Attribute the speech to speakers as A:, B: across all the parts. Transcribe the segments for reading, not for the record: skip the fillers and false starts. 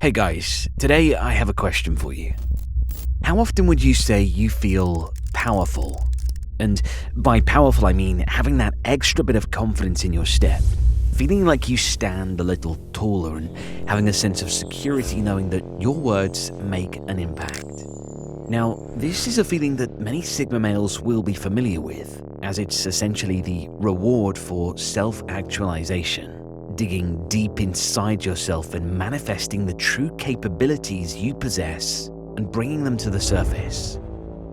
A: Hey guys, today I have a question for you. How often would you say you feel powerful? And by powerful, I mean having that extra bit of confidence in your step, feeling like you stand a little taller and having a sense of security knowing that your words make an impact. Now, this is a feeling that many Sigma males will be familiar with, as it's essentially the reward for self-actualization. Digging deep inside yourself and manifesting the true capabilities you possess and bringing them to the surface.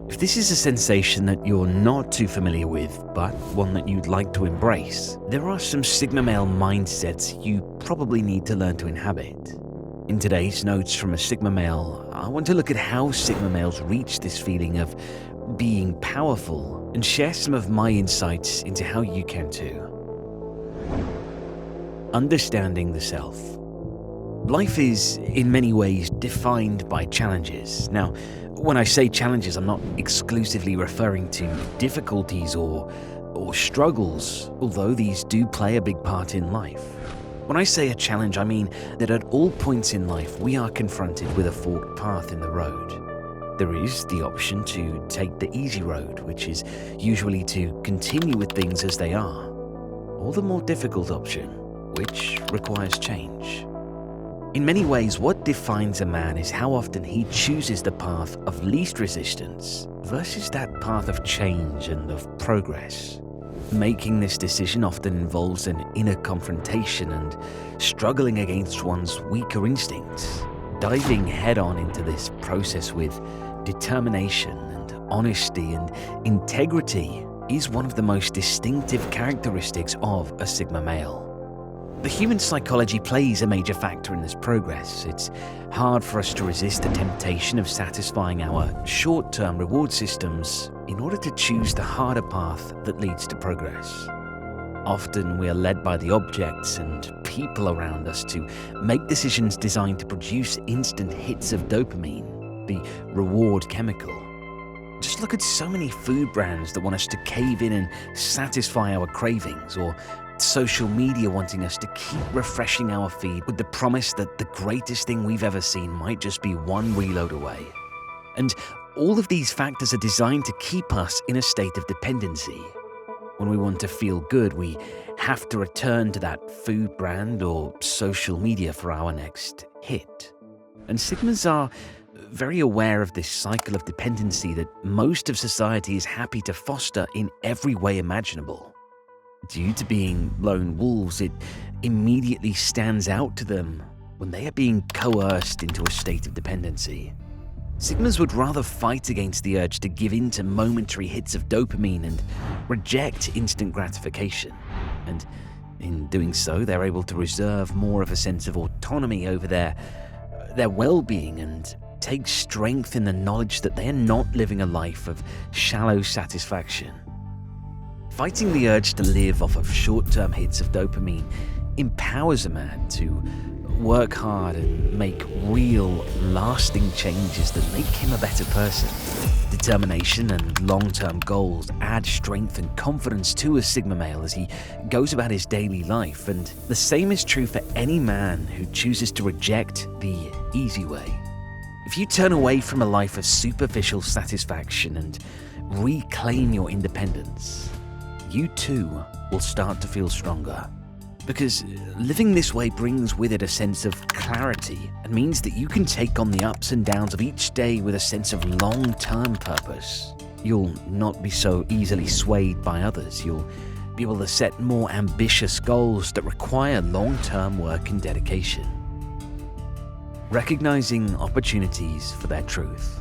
A: If this is a sensation that you're not too familiar with, but one that you'd like to embrace, there are some Sigma male mindsets you probably need to learn to inhabit. In today's Notes from a Sigma Male, I want to look at how Sigma males reach this feeling of being powerful and share some of my insights into how you can too. Understanding the self. Life is, in many ways, defined by challenges. Now, when I say challenges, I'm not exclusively referring to difficulties or struggles, although these do play a big part in life. When I say a challenge, I mean that at all points in life, we are confronted with a forked path in the road. There is the option to take the easy road, which is usually to continue with things as they are, or the more difficult option, which requires change. In many ways, what defines a man is how often he chooses the path of least resistance versus that path of change and of progress. Making this decision often involves an inner confrontation and struggling against one's weaker instincts. Diving head-on into this process with determination and honesty and integrity is one of the most distinctive characteristics of a Sigma male. The human psychology plays a major factor in this progress. It's hard for us to resist the temptation of satisfying our short-term reward systems in order to choose the harder path that leads to progress. Often we are led by the objects and people around us to make decisions designed to produce instant hits of dopamine, the reward chemical. Just look at so many food brands that want us to cave in and satisfy our cravings, or social media wanting us to keep refreshing our feed with the promise that the greatest thing we've ever seen might just be one reload away. And all of these factors are designed to keep us in a state of dependency. When we want to feel good, we have to return to that food brand or social media for our next hit. And Sigmas are very aware of this cycle of dependency that most of society is happy to foster in every way imaginable. Due to being lone wolves, it immediately stands out to them when they are being coerced into a state of dependency. Sigmas would rather fight against the urge to give in to momentary hits of dopamine and reject instant gratification. And in doing so, they're able to reserve more of a sense of autonomy over their well-being and take strength in the knowledge that they are not living a life of shallow satisfaction. Fighting the urge to live off of short-term hits of dopamine empowers a man to work hard and make real, lasting changes that make him a better person. Determination and long-term goals add strength and confidence to a Sigma male as he goes about his daily life, and the same is true for any man who chooses to reject the easy way. If you turn away from a life of superficial satisfaction and reclaim your independence, you too will start to feel stronger. Because living this way brings with it a sense of clarity and means that you can take on the ups and downs of each day with a sense of long-term purpose. You'll not be so easily swayed by others. You'll be able to set more ambitious goals that require long-term work and dedication. Recognizing opportunities for their truth.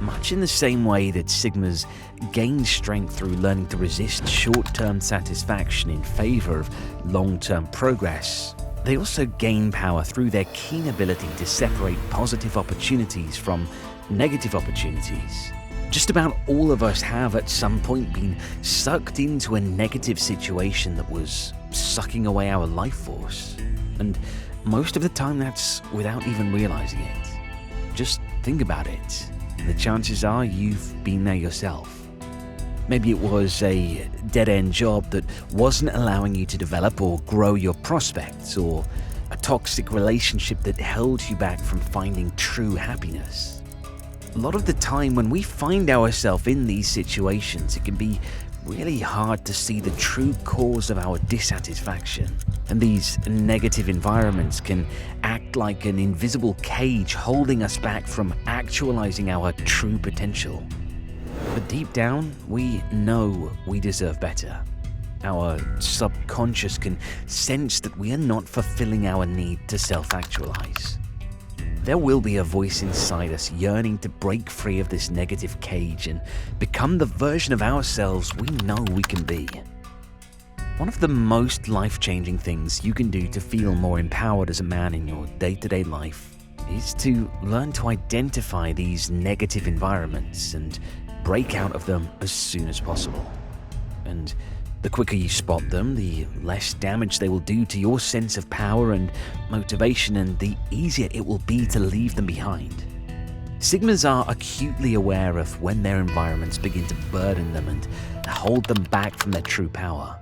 A: Much in the same way that Sigmas gain strength through learning to resist short-term satisfaction in favor of long-term progress, they also gain power through their keen ability to separate positive opportunities from negative opportunities. Just about all of us have at some point been sucked into a negative situation that was sucking away our life force. And most of the time that's without even realizing it. Just think about it. The chances are you've been there yourself. Maybe it was a dead-end job that wasn't allowing you to develop or grow your prospects, or a toxic relationship that held you back from finding true happiness. A lot of the time when we find ourselves in these situations, it can be really hard to see the true cause of our dissatisfaction. And these negative environments can act like an invisible cage holding us back from actualizing our true potential. But deep down, we know we deserve better. Our subconscious can sense that we are not fulfilling our need to self-actualize. There will be a voice inside us yearning to break free of this negative cage and become the version of ourselves we know we can be. One of the most life-changing things you can do to feel more empowered as a man in your day-to-day life is to learn to identify these negative environments and break out of them as soon as possible. And the quicker you spot them, the less damage they will do to your sense of power and motivation, and the easier it will be to leave them behind. Sigmas are acutely aware of when their environments begin to burden them and hold them back from their true power.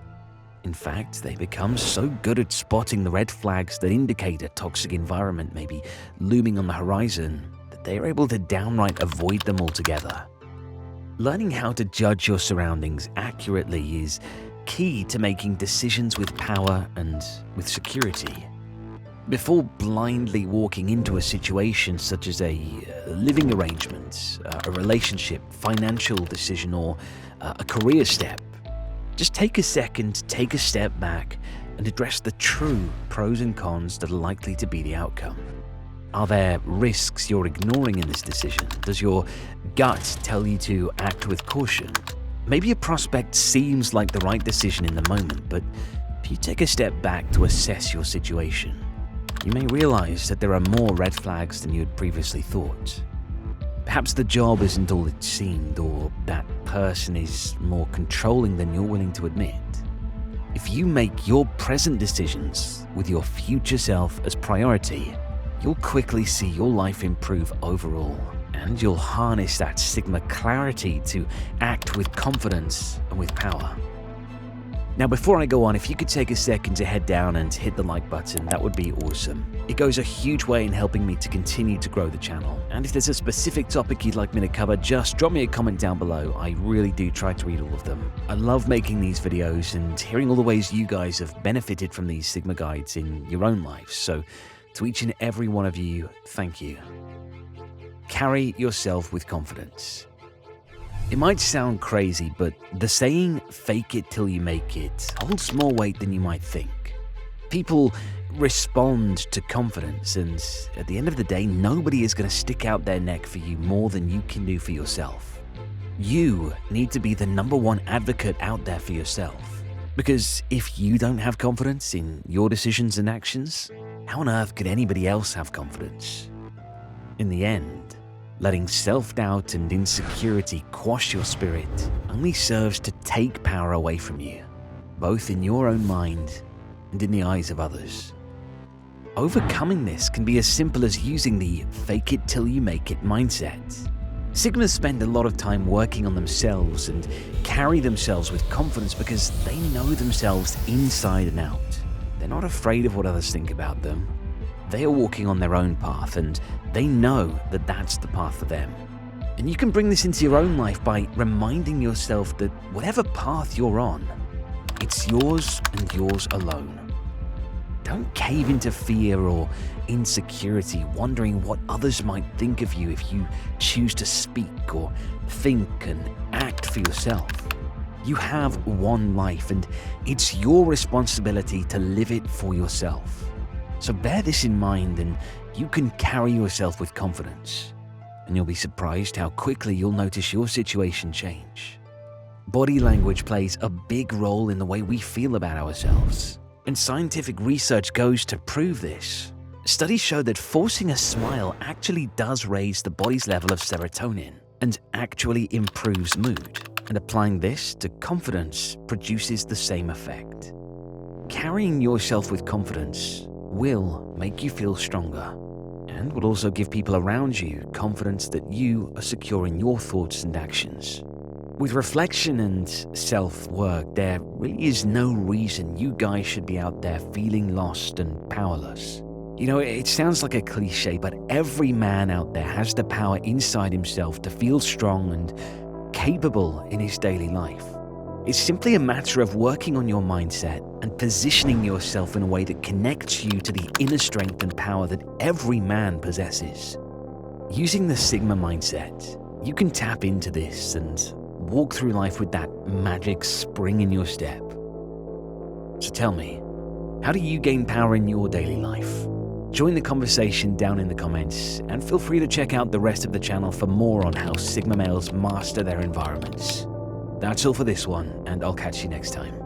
A: In fact, they become so good at spotting the red flags that indicate a toxic environment may be looming on the horizon that they are able to downright avoid them altogether. Learning how to judge your surroundings accurately is key to making decisions with power and with security. Before blindly walking into a situation such as a living arrangement, a relationship, financial decision, or a career step, just take a second, take a step back, and address the true pros and cons that are likely to be the outcome. Are there risks you're ignoring in this decision? Does your gut tell you to act with caution? Maybe a prospect seems like the right decision in the moment, but if you take a step back to assess your situation, you may realize that there are more red flags than you had previously thought. Perhaps the job isn't all it seemed, or that person is more controlling than you're willing to admit. If you make your present decisions with your future self as priority, you'll quickly see your life improve overall, and you'll harness that Sigma clarity to act with confidence and with power. Now, before I go on, if you could take a second to head down and hit the like button, that would be awesome. It goes a huge way in helping me to continue to grow the channel. And if there's a specific topic you'd like me to cover, just drop me a comment down below. I really do try to read all of them. I love making these videos and hearing all the ways you guys have benefited from these Sigma guides in your own lives. So to each and every one of you, thank you. Carry yourself with confidence. It might sound crazy, but the saying, "fake it till you make it," holds more weight than you might think. People respond to confidence, and at the end of the day, nobody is going to stick out their neck for you more than you can do for yourself. You need to be the #1 advocate out there for yourself. Because if you don't have confidence in your decisions and actions, how on earth could anybody else have confidence? In the end, letting self-doubt and insecurity quash your spirit only serves to take power away from you, both in your own mind and in the eyes of others. Overcoming this can be as simple as using the "fake it till you make it" mindset. Sigmas spend a lot of time working on themselves and carry themselves with confidence because they know themselves inside and out. They're not afraid of what others think about them. They are walking on their own path, and they know that that's the path for them. And you can bring this into your own life by reminding yourself that whatever path you're on, it's yours and yours alone. Don't cave into fear or insecurity, wondering what others might think of you if you choose to speak or think and act for yourself. You have one life, and it's your responsibility to live it for yourself. So bear this in mind, and you can carry yourself with confidence. And you'll be surprised how quickly you'll notice your situation change. Body language plays a big role in the way we feel about ourselves. And scientific research goes to prove this. Studies show that forcing a smile actually does raise the body's level of serotonin and actually improves mood. And applying this to confidence produces the same effect. Carrying yourself with confidence will make you feel stronger, and will also give people around you confidence that you are secure in your thoughts and actions. With reflection and self-work, there really is no reason you guys should be out there feeling lost and powerless. You know, it sounds like a cliche, but every man out there has the power inside himself to feel strong and capable in his daily life. It's simply a matter of working on your mindset and positioning yourself in a way that connects you to the inner strength and power that every man possesses. Using the Sigma mindset, you can tap into this and walk through life with that magic spring in your step. So tell me, how do you gain power in your daily life? Join the conversation down in the comments, and feel free to check out the rest of the channel for more on how Sigma males master their environments. That's all for this one, and I'll catch you next time.